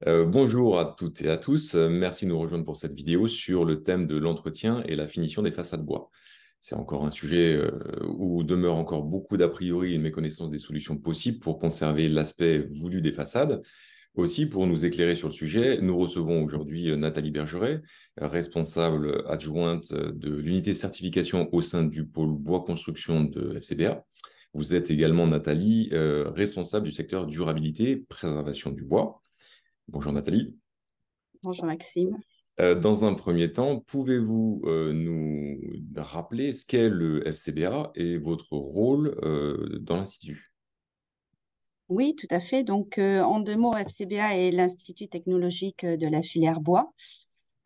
Bonjour à toutes et à tous. Merci de nous rejoindre pour cette vidéo sur le thème de l'entretien et la finition des façades bois. C'est encore un sujet où demeure encore beaucoup d'a priori et une méconnaissance des solutions possibles pour conserver l'aspect voulu des façades. Aussi, pour nous éclairer sur le sujet, nous recevons aujourd'hui Nathalie Bergeret, responsable adjointe de l'unité certification au sein du pôle bois construction de FCBA. Vous êtes également, Nathalie, responsable du secteur durabilité, préservation du bois. Bonjour Nathalie. Bonjour Maxime. Dans un premier temps, pouvez-vous nous rappeler ce qu'est le FCBA et votre rôle dans l'Institut? Oui, tout à fait. Donc, en deux mots, FCBA est l'Institut technologique de la filière bois.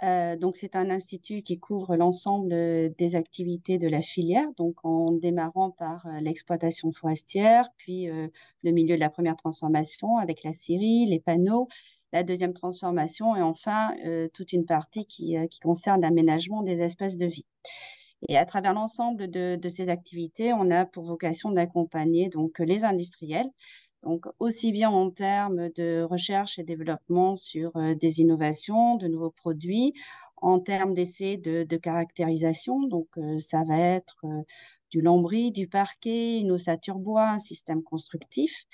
Donc, c'est un institut qui couvre l'ensemble des activités de la filière, donc en démarrant par l'exploitation forestière, puis le milieu de la première transformation avec la scierie, les panneaux, la deuxième transformation et enfin toute une partie qui concerne l'aménagement des espaces de vie. Et à travers l'ensemble de ces activités, on a pour vocation d'accompagner donc les industriels, donc aussi bien en termes de recherche et développement sur des innovations, de nouveaux produits, en termes d'essais de caractérisation. Donc ça va être du lambris, du parquet, une ossature bois, un système constructif.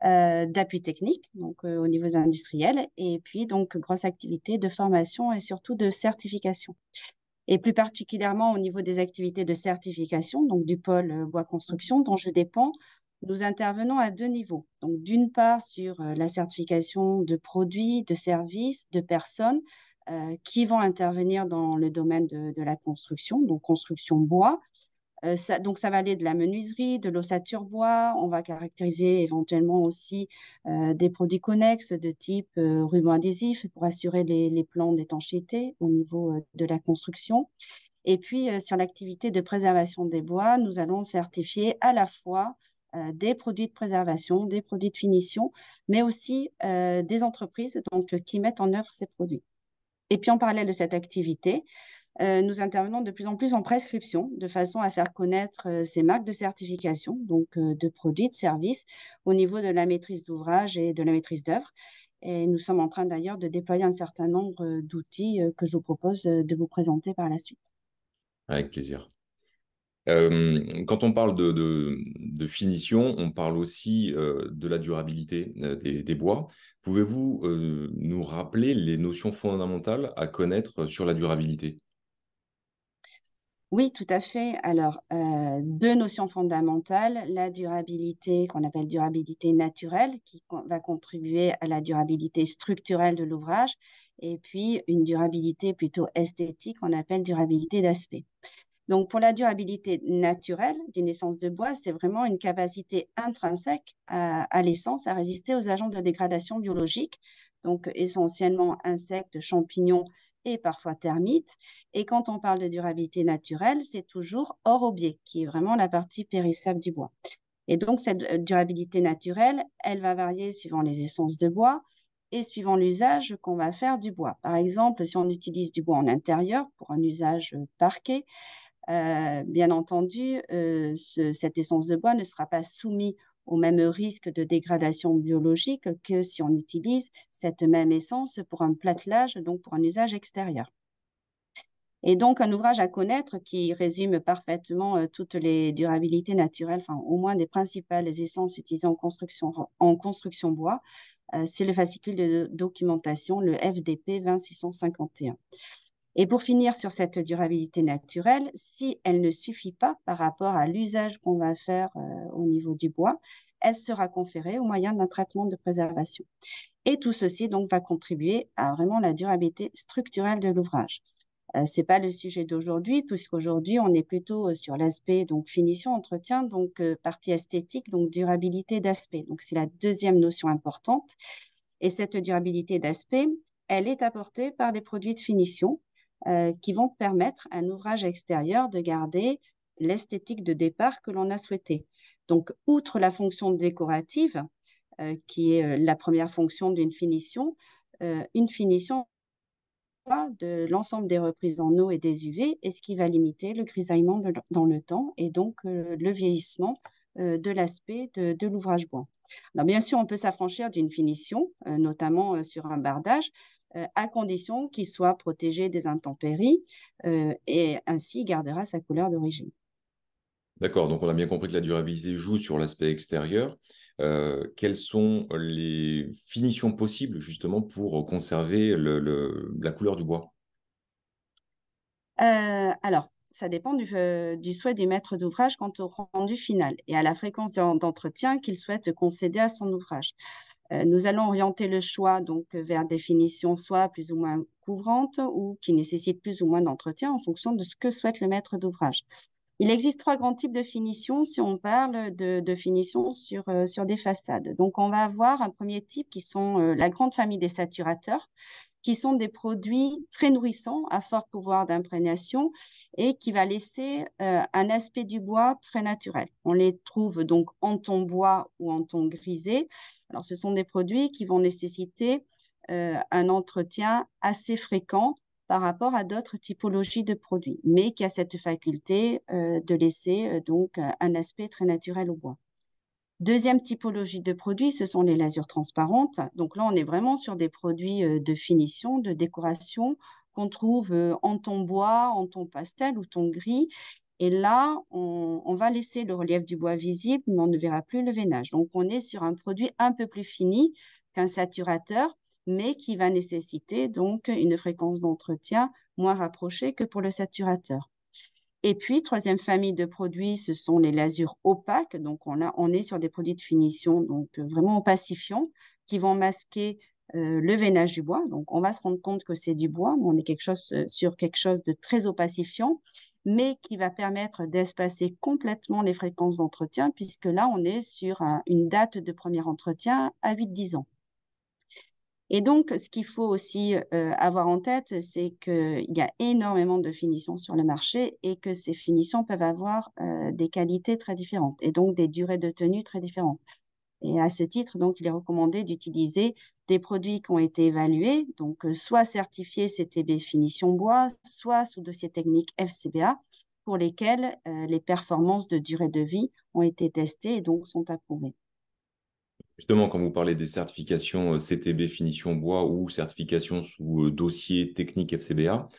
D'appui technique, donc au niveau industriel, et puis donc grosse activité de formation et surtout de certification. Et plus particulièrement au niveau des activités de certification, donc du pôle bois construction dont je dépends, nous intervenons à deux niveaux. Donc, d'une part, sur la certification de produits, de services, de personnes qui vont intervenir dans le domaine de la construction, donc construction bois, donc, ça va aller de la menuiserie, de l'ossature bois. On va caractériser éventuellement aussi des produits connexes de type ruban adhésif pour assurer les plans d'étanchéité au niveau de la construction. Et puis, sur l'activité de préservation des bois, nous allons certifier à la fois des produits de préservation, des produits de finition, mais aussi des entreprises donc, qui mettent en œuvre ces produits. Et puis, en parallèle de cette activité, nous intervenons de plus en plus en prescription, de façon à faire connaître ces marques de certification, donc de produits, de services, au niveau de la maîtrise d'ouvrage et de la maîtrise d'œuvre. Et nous sommes en train d'ailleurs de déployer un certain nombre d'outils que je vous propose de vous présenter par la suite. Avec plaisir. Quand on parle de finition, on parle aussi de la durabilité des bois. Pouvez-vous nous rappeler les notions fondamentales à connaître sur la durabilité? Oui, tout à fait. Alors, deux notions fondamentales, la durabilité qu'on appelle durabilité naturelle, va contribuer à la durabilité structurelle de l'ouvrage, et puis une durabilité plutôt esthétique qu'on appelle durabilité d'aspect. Donc, pour la durabilité naturelle d'une essence de bois, c'est vraiment une capacité intrinsèque à l'essence à résister aux agents de dégradation biologique, donc essentiellement insectes, champignons et parfois termites. Et quand on parle de durabilité naturelle, c'est toujours hors aubier, qui est vraiment la partie périssable du bois. Et donc, cette durabilité naturelle, elle va varier suivant les essences de bois et suivant l'usage qu'on va faire du bois. Par exemple, si on utilise du bois en intérieur pour un usage parquet, bien entendu, cette essence de bois ne sera pas soumise au même risque de dégradation biologique que si on utilise cette même essence pour un platelage, donc pour un usage extérieur. Et donc, un ouvrage à connaître qui résume parfaitement toutes les durabilités naturelles, enfin, au moins des principales essences utilisées en construction bois, c'est le fascicule de documentation, le FDP 20651. Et pour finir sur cette durabilité naturelle, si elle ne suffit pas par rapport à l'usage qu'on va faire au niveau du bois, elle sera conférée au moyen d'un traitement de préservation. Et tout ceci donc va contribuer à vraiment la durabilité structurelle de l'ouvrage. C'est pas le sujet d'aujourd'hui, puisqu'aujourd'hui, on est plutôt sur l'aspect donc finition, entretien, donc partie esthétique, donc durabilité d'aspect. Donc, c'est la deuxième notion importante. Et cette durabilité d'aspect, elle est apportée par des produits de finition qui vont permettre à un ouvrage extérieur de garder l'esthétique de départ que l'on a souhaité. Donc, outre la fonction décorative, qui est la première fonction d'une finition, une finition de l'ensemble des reprises en eau et des UV, et ce qui va limiter le grisaillement dans le temps et donc le vieillissement de l'aspect de l'ouvrage bois. Alors, bien sûr, on peut s'affranchir d'une finition, notamment sur un bardage, à condition qu'il soit protégé des intempéries et ainsi gardera sa couleur d'origine. D'accord, donc on a bien compris que la durabilité joue sur l'aspect extérieur. Quelles sont les finitions possibles justement pour conserver la couleur du bois? Alors, ça dépend du souhait du maître d'ouvrage quant au rendu final et à la fréquence d'entretien qu'il souhaite concéder à son ouvrage. Nous allons orienter le choix donc vers des finitions soit plus ou moins couvrantes ou qui nécessitent plus ou moins d'entretien en fonction de ce que souhaite le maître d'ouvrage. Il existe trois grands types de finitions si on parle de finitions sur des façades. Donc, on va avoir un premier type qui sont la grande famille des saturateurs, qui sont des produits très nourrissants à fort pouvoir d'imprégnation et qui va laisser un aspect du bois très naturel. On les trouve donc en ton bois ou en ton grisé. Alors, ce sont des produits qui vont nécessiter un entretien assez fréquent par rapport à d'autres typologies de produits, mais qui a cette faculté de laisser donc un aspect très naturel au bois. Deuxième typologie de produits, ce sont les lasures transparentes. Donc là, on est vraiment sur des produits de finition, de décoration qu'on trouve en ton bois, en ton pastel ou ton gris. Et là, on va laisser le relief du bois visible, mais on ne verra plus le veinage. Donc, on est sur un produit un peu plus fini qu'un saturateur, mais qui va nécessiter donc une fréquence d'entretien moins rapprochée que pour le saturateur. Et puis, troisième famille de produits, ce sont les lasures opaques. Donc, on est sur des produits de finition donc vraiment opacifiants qui vont masquer le veinage du bois. Donc, on va se rendre compte que c'est du bois, mais on est sur quelque chose de très opacifiant, mais qui va permettre d'espacer complètement les fréquences d'entretien, puisque là, on est sur une date de premier entretien à 8-10 ans. Et donc, ce qu'il faut aussi avoir en tête, c'est qu'il y a énormément de finitions sur le marché et que ces finitions peuvent avoir des qualités très différentes et donc des durées de tenue très différentes. Et à ce titre, donc, il est recommandé d'utiliser des produits qui ont été évalués, donc soit certifiés CTB Finition Bois, soit sous dossier technique FCBA, pour lesquels les performances de durée de vie ont été testées et donc sont approuvées. Justement, quand vous parlez des certifications CTB Finition Bois ou certifications sous dossier technique FCBA,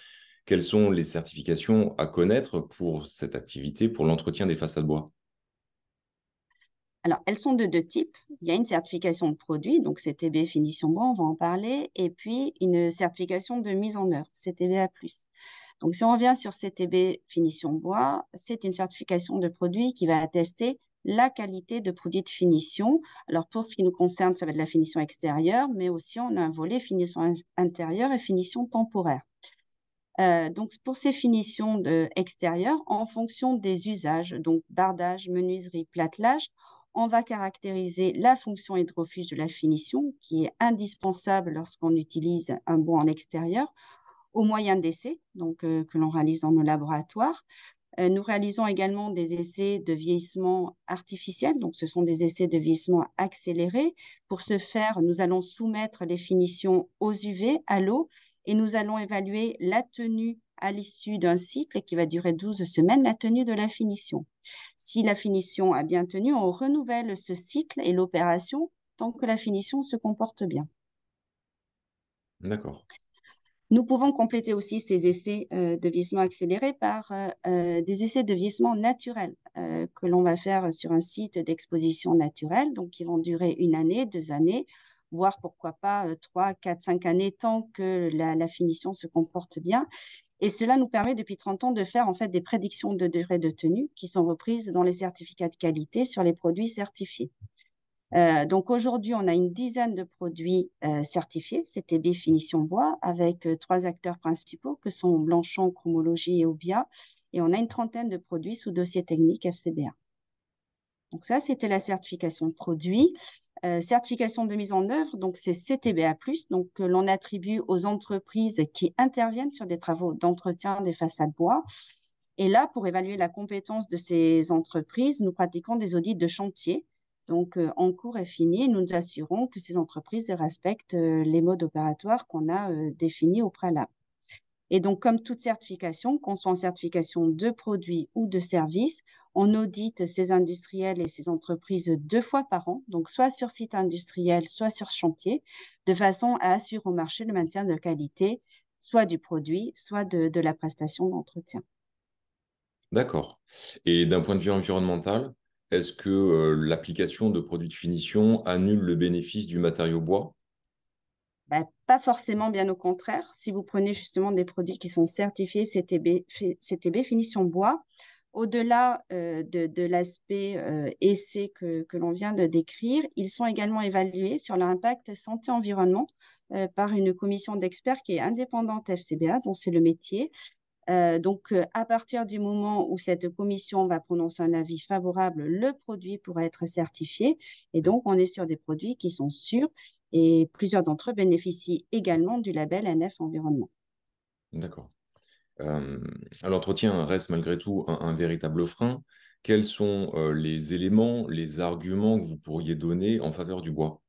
quelles sont les certifications à connaître pour cette activité, pour l'entretien des façades bois? Alors, elles sont de deux types. Il y a une certification de produit, donc CTB Finition Bois, on va en parler, et puis une certification de mise en œuvre, CTBA+. Donc, si on revient sur CTB Finition Bois, c'est une certification de produit qui va attester la qualité de produit de finition. Alors, pour ce qui nous concerne, ça va être la finition extérieure, mais aussi on a un volet finition intérieure et finition temporaire. Donc, pour ces finitions extérieures, en fonction des usages, donc bardage, menuiserie, platelage, on va caractériser la fonction hydrofuge de la finition, qui est indispensable lorsqu'on utilise un bois en extérieur, au moyen d'essais donc, que l'on réalise dans nos laboratoires. Nous réalisons également des essais de vieillissement artificiel, donc ce sont des essais de vieillissement accéléré. Pour ce faire, nous allons soumettre les finitions aux UV, à l'eau, et nous allons évaluer la tenue à l'issue d'un cycle qui va durer 12 semaines, la tenue de la finition. Si la finition a bien tenu, on renouvelle ce cycle et l'opération tant que la finition se comporte bien. D'accord. Nous pouvons compléter aussi ces essais de vieillissement accéléré par des essais de vieillissement naturel que l'on va faire sur un site d'exposition naturelle, donc qui vont durer 1 année, 2 années, voire pourquoi pas 3, 4, 5 années, tant que la finition se comporte bien. Et cela nous permet depuis 30 ans de faire en fait des prédictions de durée de tenue qui sont reprises dans les certificats de qualité sur les produits certifiés. Donc aujourd'hui, on a une dizaine de produits certifiés CTB Finition Bois avec 3 acteurs principaux que sont Blanchon, Chromologie et Obia. Et on a une trentaine de produits sous dossier technique FCBA. Donc ça, c'était la certification de produit. Certification de mise en œuvre, donc c'est CTBA+, donc que l'on attribue aux entreprises qui interviennent sur des travaux d'entretien des façades bois. Et là, pour évaluer la compétence de ces entreprises, nous pratiquons des audits de chantier. Donc, en cours et fini, nous nous assurons que ces entreprises respectent les modes opératoires qu'on a définis au préalable. Et donc, comme toute certification, qu'on soit en certification de produits ou de services, On audite ces industriels et ces entreprises 2 fois par an, donc soit sur site industriel, soit sur chantier, de façon à assurer au marché le maintien de qualité, soit du produit, soit de la prestation d'entretien. D'accord. Et d'un point de vue environnemental, est-ce que l'application de produits de finition annule le bénéfice du matériau bois? Ben, pas forcément, bien au contraire. Si vous prenez justement des produits qui sont certifiés CTB finition bois, au-delà de l'aspect essai que l'on vient de décrire, ils sont également évalués sur leur impact santé-environnement par une commission d'experts qui est indépendante FCBA, dont c'est le métier. À partir du moment où cette commission va prononcer un avis favorable, le produit pourra être certifié. Et donc, on est sur des produits qui sont sûrs et plusieurs d'entre eux bénéficient également du label NF Environnement. D'accord. Euh, L'entretien reste malgré tout un véritable frein. Quels sont les éléments, les arguments que vous pourriez donner en faveur du bois?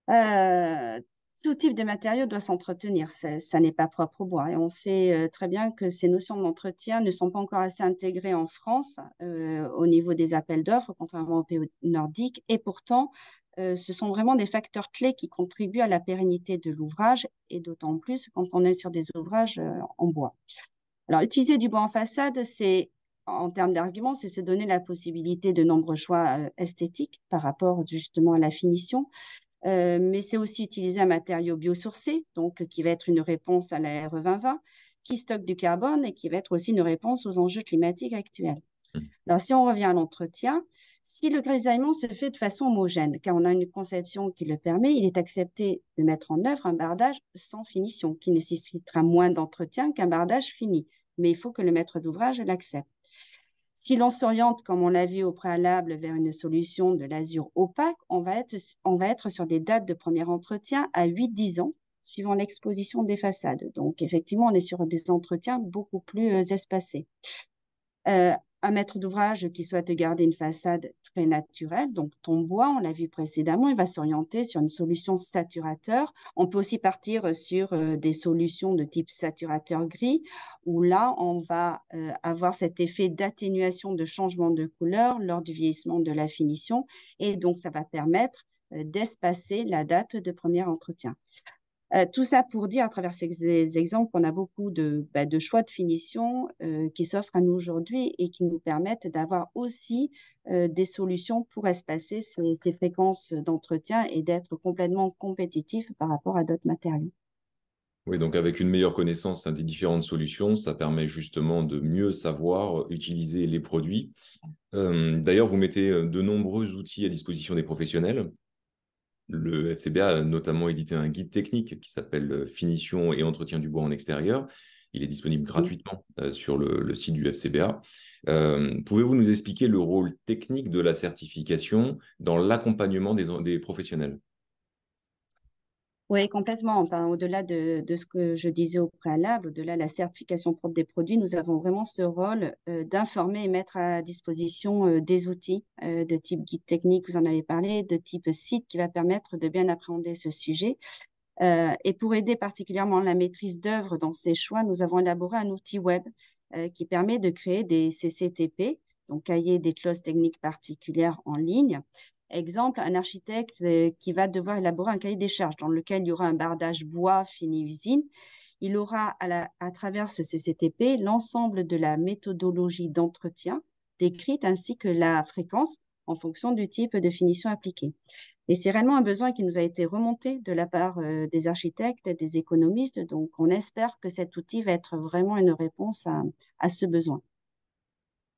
Euh, Tout type de matériau doit s'entretenir, ça n'est pas propre au bois. Et on sait très bien que ces notions d'entretien ne sont pas encore assez intégrées en France au niveau des appels d'offres, contrairement aux pays nordiques. Et pourtant, ce sont vraiment des facteurs clés qui contribuent à la pérennité de l'ouvrage, et d'autant plus quand on est sur des ouvrages en bois. Alors, utiliser du bois en façade, en termes d'arguments, c'est se donner la possibilité de nombreux choix esthétiques par rapport justement à la finition. Mais c'est aussi utiliser un matériau biosourcé, donc qui va être une réponse à la RE 2020, qui stocke du carbone et qui va être aussi une réponse aux enjeux climatiques actuels. Hmm. Alors, si on revient à l'entretien, si le grisaillement se fait de façon homogène, car on a une conception qui le permet, il est accepté de mettre en œuvre un bardage sans finition, qui nécessitera moins d'entretien qu'un bardage fini. Mais il faut que le maître d'ouvrage l'accepte. Si l'on s'oriente, comme on l'a vu au préalable, vers une solution de l'azur opaque, on va être sur des dates de premier entretien à 8-10 ans, suivant l'exposition des façades. Donc, effectivement, on est sur des entretiens beaucoup plus espacés. Euh, un maître d'ouvrage qui souhaite garder une façade très naturelle, donc ton bois, on l'a vu précédemment, il va s'orienter sur une solution saturateur. On peut aussi partir sur des solutions de type saturateur gris, où là, on va avoir cet effet d'atténuation de changement de couleur lors du vieillissement de la finition, et donc ça va permettre d'espacer la date de premier entretien. Tout ça pour dire, à travers ces exemples, qu'on a beaucoup de choix de finition qui s'offrent à nous aujourd'hui et qui nous permettent d'avoir aussi des solutions pour espacer ces fréquences d'entretien et d'être complètement compétitifs par rapport à d'autres matériaux. Oui, donc avec une meilleure connaissance des différentes solutions, ça permet justement de mieux savoir utiliser les produits. D'ailleurs, vous mettez de nombreux outils à disposition des professionnels. Le FCBA a notamment édité un guide technique qui s'appelle Finition et entretien du bois en extérieur. Il est disponible gratuitement sur le site du FCBA. Pouvez-vous nous expliquer le rôle technique de la certification dans l'accompagnement des professionnels? Oui, complètement. Enfin, au-delà de ce que je disais au préalable, au-delà de la certification propre des produits, nous avons vraiment ce rôle d'informer et mettre à disposition des outils de type guide technique, vous en avez parlé, de type site qui va permettre de bien appréhender ce sujet. Et pour aider particulièrement la maîtrise d'œuvre dans ces choix, nous avons élaboré un outil web qui permet de créer des CCTP, donc cahiers des clauses techniques particulières en ligne. Exemple, un architecte qui va devoir élaborer un cahier des charges dans lequel il y aura un bardage bois fini usine. Il aura à travers ce CCTP l'ensemble de la méthodologie d'entretien décrite ainsi que la fréquence en fonction du type de finition appliquée. Et c'est réellement un besoin qui nous a été remonté de la part des architectes, des économistes. Donc, on espère que cet outil va être vraiment une réponse à ce besoin.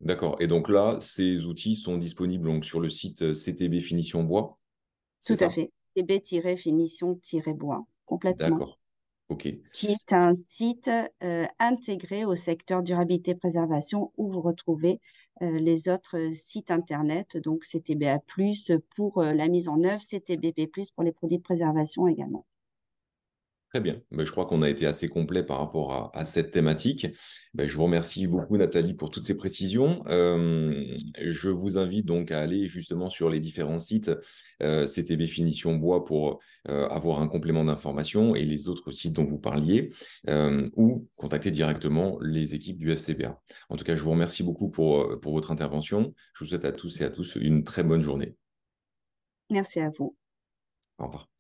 D'accord. Et donc là, ces outils sont disponibles donc, sur le site CTB Finition Bois, c'est Tout à ça? fait. TB-finition-bois, complètement. D'accord. OK. Qui est un site intégré au secteur durabilité-préservation où vous retrouvez les autres sites Internet, donc CTBA+, pour la mise en œuvre, CTBP+, pour les produits de préservation également. Très bien. Je crois qu'on a été assez complet par rapport à cette thématique. Je vous remercie beaucoup, Nathalie, pour toutes ces précisions. Je vous invite donc à aller justement sur les différents sites CTB Finition Bois pour avoir un complément d'information et les autres sites dont vous parliez, ou contacter directement les équipes du FCBA. En tout cas, je vous remercie beaucoup pour votre intervention. Je vous souhaite à tous et à tous une très bonne journée. Merci à vous. Au revoir.